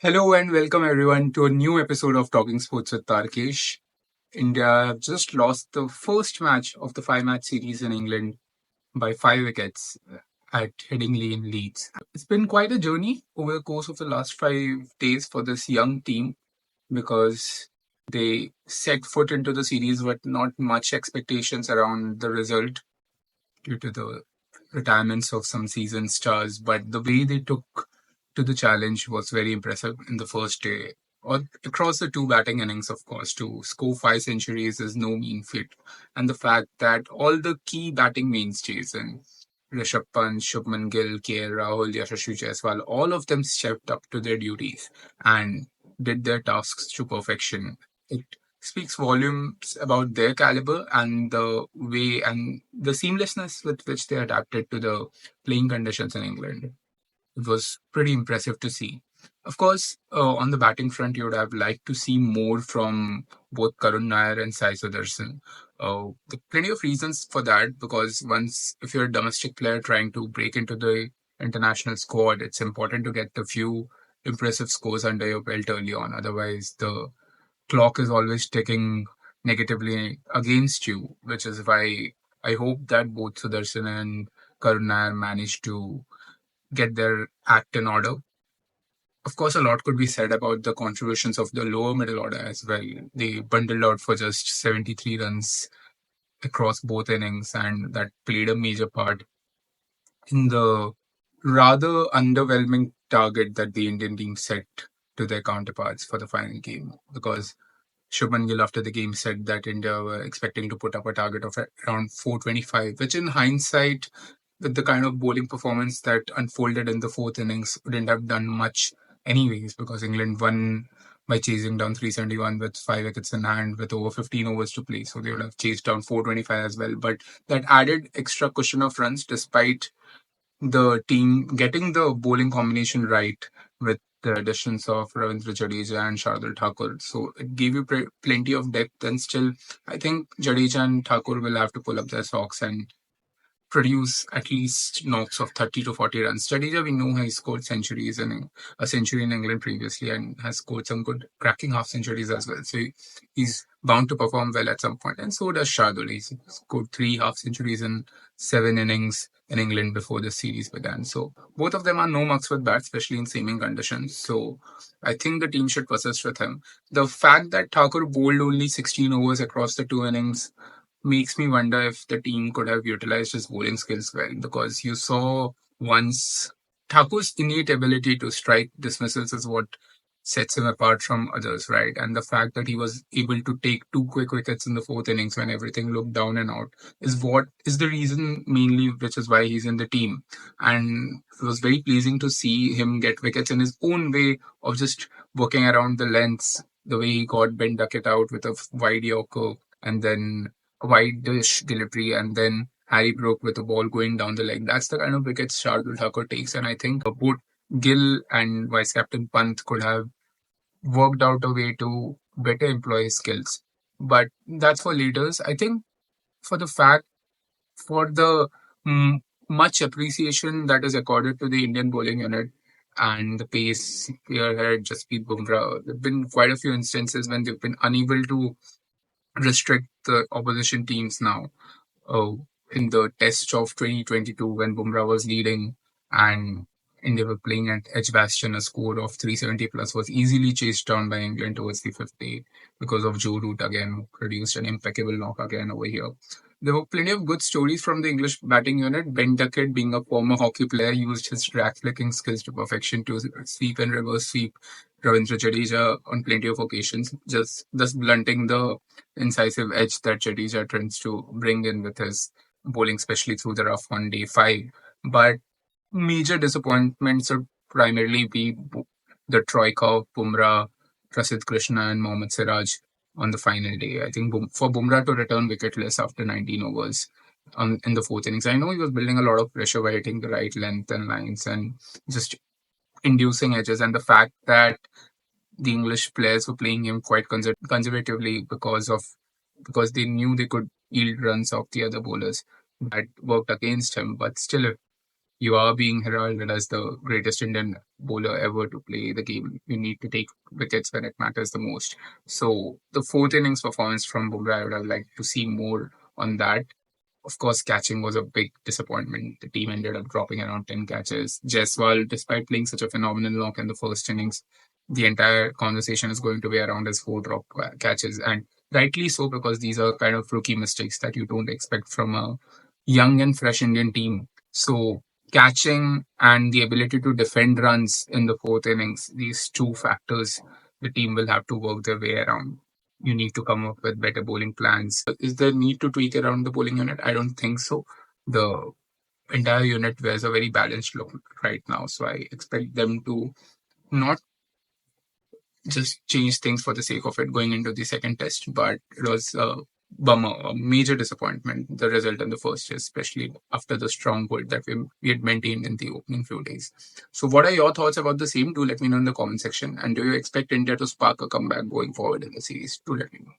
Hello and welcome everyone to a new episode of Talking Sports with Tarkesh. India have just lost the first match of the five-match series in England by 5 wickets at Headingley in Leeds. It's been quite a journey over the course of the last 5 days for this young team because they set foot into the series with not much expectations around the result due to the retirements of some seasoned stars, but the way they took to the challenge was very impressive in the first day. Or across the two batting innings, of course, to score 5 centuries is no mean feat. And the fact that all the key batting mainstays and Rishabh Pant, Shubman Gill, KL Rahul, Yashasvi Jaiswal, all of them stepped up to their duties and did their tasks to perfection. It speaks volumes about their caliber and the way and the seamlessness with which they adapted to the playing conditions in England. It was pretty impressive to see. Of course, on the batting front, you would have liked to see more from both Karun Nair and Sai Sudarshan. There are plenty of reasons for that because once, if you're a domestic player trying to break into the international squad, it's important to get a few impressive scores under your belt early on. Otherwise, the clock is always ticking negatively against you, which is why I hope that both Sudarshan and Karun Nair manage to get their act in order. Of course, a lot could be said about the contributions of the lower middle order as well. They bundled out for just 73 runs across both innings, and that played a major part in the rather underwhelming target that the Indian team set to their counterparts for the final game. Because Shubman Gill, after the game, said that India were expecting to put up a target of around 425, which in hindsight, with the kind of bowling performance that unfolded in the fourth innings, wouldn't have done much anyways, because England won by chasing down 371 with 5 wickets in hand with over 15 overs to play. So they would have chased down 425 as well. But that added extra cushion of runs despite the team getting the bowling combination right with the additions of Ravindra Jadeja and Shardul Thakur. So it gave you plenty of depth, and still, I think Jadeja and Thakur will have to pull up their socks and produce at least knocks of 30 to 40 runs. Jadeja, we know, has scored centuries and a century in England previously and has scored some good cracking half centuries as well. So he's bound to perform well at some point. And so does Shardul. He's scored 3 half centuries in 7 innings in England before the series began. So both of them are no marks with bats, especially in seaming conditions. So I think the team should persist with him. The fact that Thakur bowled only 16 overs across the 2 innings makes me wonder if the team could have utilized his bowling skills well, because you saw once Thakur's innate ability to strike dismissals is what sets him apart from others, right? And the fact that he was able to take 2 quick wickets in the fourth innings when everything looked down and out is what is the reason mainly which is why he's in the team. And it was very pleasing to see him get wickets in his own way of just working around the lengths, the way he got Ben Duckett out with a wide Yorker and then wide dish delivery, and then Harry Brook with the ball going down the leg. That's the kind of wickets Shardul Thakur takes, and I think both Gill and Vice Captain Pant could have worked out a way to better employ his skills. But that's for leaders. I think for the fact, for the mm, much appreciation that is accorded to the Indian bowling unit and the pace spearhead Jasprit Bumrah, there have been quite a few instances when they've been unable to restrict the opposition teams now. In the test of 2022 when Bumrah was leading and India were playing at Edgbaston, a score of 370 plus was easily chased down by England towards the fifth day because of Joe Root again, who produced an impeccable knock again over here. There were plenty of good stories from the English batting unit. Ben Duckett, being a former hockey player, used his drag flicking skills to perfection to sweep and reverse sweep Ravindra Jadeja on plenty of occasions, just thus blunting the incisive edge that Jadeja tends to bring in with his bowling, especially through the rough on day 5. But major disappointments would primarily be the troika of Bumrah, Prasidh Krishna, and Mohammad Siraj on the final day. I think for Bumrah to return wicketless after 19 overs in the fourth innings, I know he was building a lot of pressure by hitting the right length and lines and just inducing edges, and the fact that the English players were playing him quite conservatively because they knew they could yield runs off the other bowlers. That worked against him, but still, You are being heralded as the greatest Indian bowler ever to play the game. You need to take wickets when it matters the most. So the fourth innings performance from Bumrah, I would have liked to see more on that. Of course, catching was a big disappointment. The team ended up dropping around 10 catches. Jaiswal, despite playing such a phenomenal knock in the first innings, the entire conversation is going to be around his four drop catches. And rightly so, because these are kind of rookie mistakes that you don't expect from a young and fresh Indian team. So, catching and the ability to defend runs in the fourth innings, these two factors the team will have to work their way around. You need to come up with better bowling plans. Is there need to tweak around the bowling unit? I don't think so. The entire unit wears a very balanced look right now, so I expect them to not just change things for the sake of it going into the second test, but it was a bummer, a major disappointment, the result in the first test, especially after the strong hold that we had maintained in the opening few days. So, what are your thoughts about the same? Do let me know in the comment section. And do you expect India to spark a comeback going forward in the series? Do let me know.